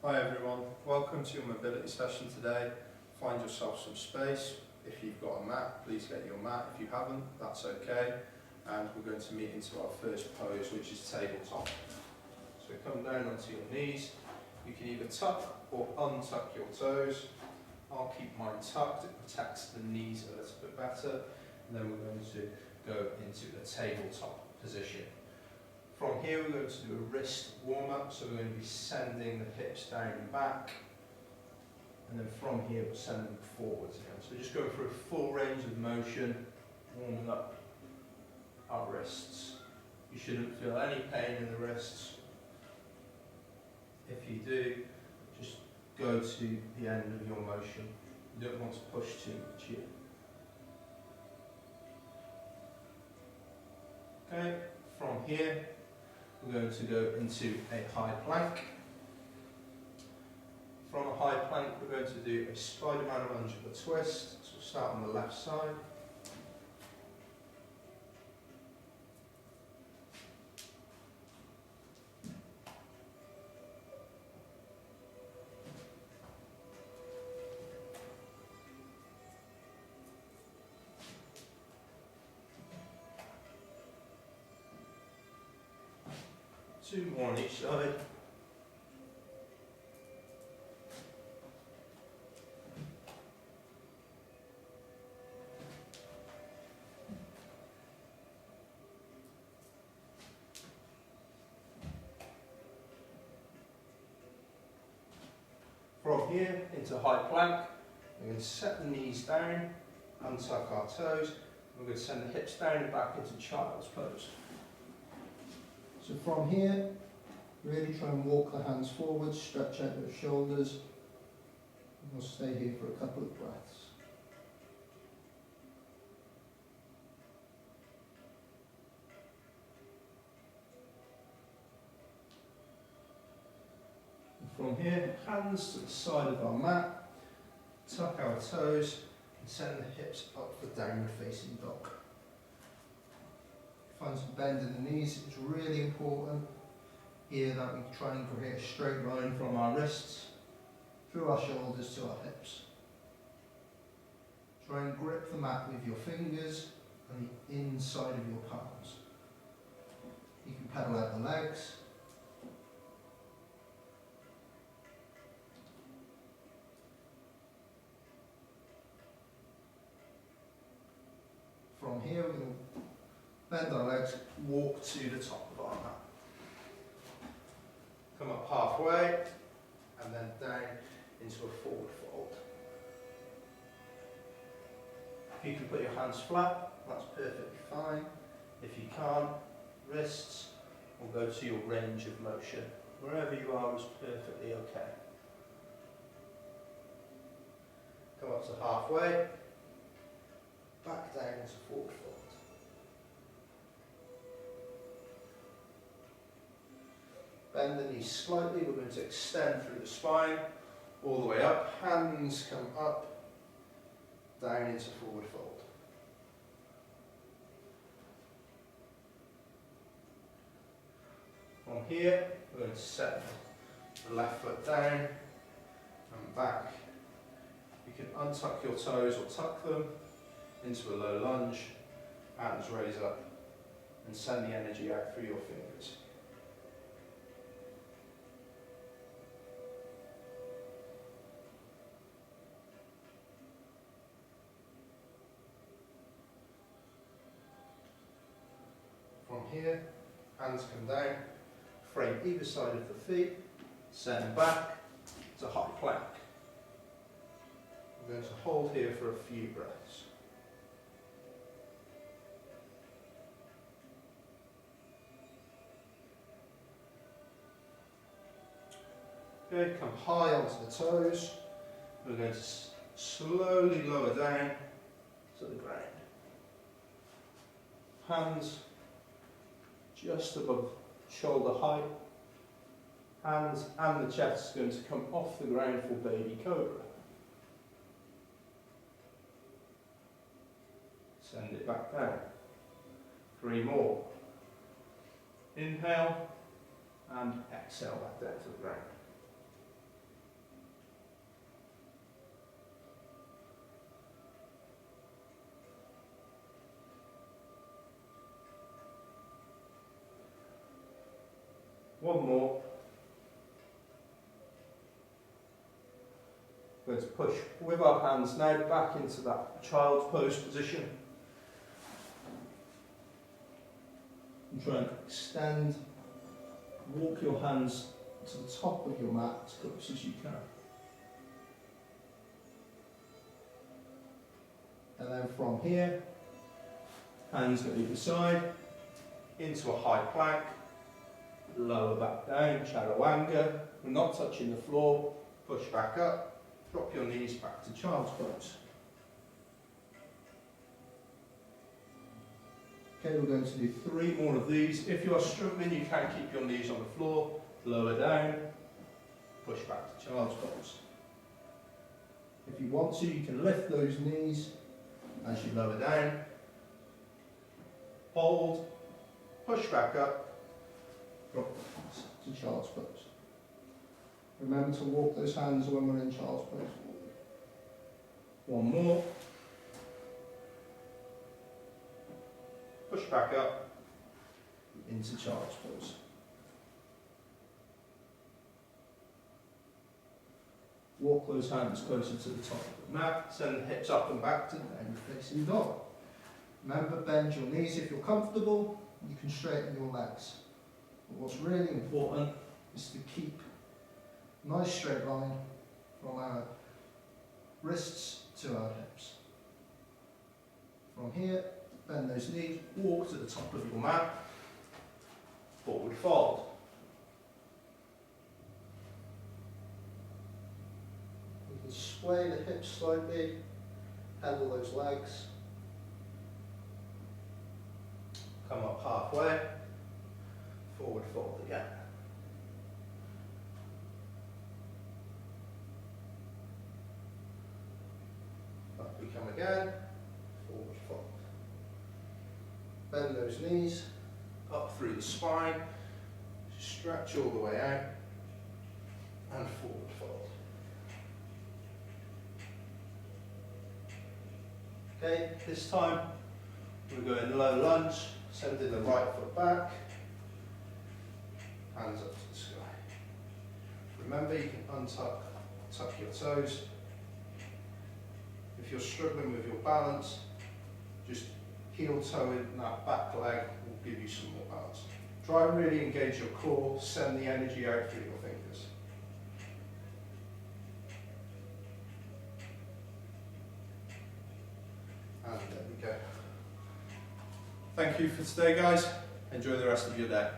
Hi everyone, welcome to your mobility session today. Find yourself some space. If you've got a mat, please get your mat. If you haven't, that's okay. And we're going to meet into our first pose, which is tabletop. So come down onto your knees. You can either tuck or untuck your toes. I'll keep mine tucked, it protects the knees a little bit better. And then we're going to go into the tabletop position. From here we're going to do a wrist warm up, so we're going to be sending the hips down and back, and then from here we'll send them forwards again. So we're just going through a full range of motion, warming up our wrists. You shouldn't feel any pain in the wrists. If you do, just go to the end of your motion. You don't want to push too much here. Okay, from here we're going to go into a high plank. From a high plank we're going to do a Spider-Man lunge with a twist. So we'll start on the left side. Two more on each side. From here into high plank, we're going to set the knees down, untuck our toes, and we're going to send the hips down and back into child's pose. So from here, really try and walk the hands forward, stretch out the shoulders, and we'll stay here for a couple of breaths. And from here, hands to the side of our mat, tuck our toes, and send the hips up for downward facing dog. Find some bend in the knees. It's really important here that we try and create a straight line from our wrists through our shoulders to our hips. Try and grip the mat with your fingers and the inside of your palms. You can pedal out the legs. From here we're going to bend our legs, walk to the top of our mat. Come up halfway, and then down into a forward fold. If you can put your hands flat, that's perfectly fine. If you can't, wrists will go to your range of motion. Wherever you are is perfectly okay. Come up to halfway, back down into forward fold. Bend the knees slightly, we're going to extend through the spine, all the way up, hands come up, down into forward fold. From here, we're going to set the left foot down and back. You can untuck your toes or tuck them into a low lunge, hands raise up, and send the energy out through your fingers. From here, hands come down, frame either side of the feet, send back to high plank. We're going to hold here for a few breaths. Okay, come high onto the toes. We're going to slowly lower down to the ground. Hands just above shoulder height. Hands and the chest is going to come off the ground for baby cobra. Send it back down. 3 more. Inhale and exhale back down to the ground. We're going to push with our hands now back into that child's pose position. And try and extend, walk your hands to the top of your mat as close as you can. And then from here, hands at either side, into a high plank, lower back down, chaturanga. We're not touching the floor, push back up, drop your knees back to child's pose. Okay, we're going to do 3 more of these. If you are struggling, you can keep your knees on the floor, lower down, push back to child's pose. If you want to, you can lift those knees as you lower down, hold, push back up, drop to child's pose. Remember to walk those hands when we're in child's pose. 1 more. Push back up into child's pose. Walk those hands closer to the top of the mat, send the hips up and back to downward facing dog. Remember, bend your knees if you're comfortable, you can straighten your legs. But what's really important is to keep a nice straight line from our wrists to our hips. From here, bend those knees, walk to the top of your mat, forward fold. You can sway the hips slightly, handle those legs. Come up halfway, forward fold again. Up we come again, forward fold. Bend those knees, up through the spine, stretch all the way out, and forward fold. Okay, this time we're going low lunge, sending the right foot back, hands up to the sky. Remember, you can tuck your toes. If you're struggling with your balance, just heel toe in that back leg will give you some more balance. Try and really engage your core, send the energy out through your fingers. And there we go. Thank you for today, guys. Enjoy the rest of your day.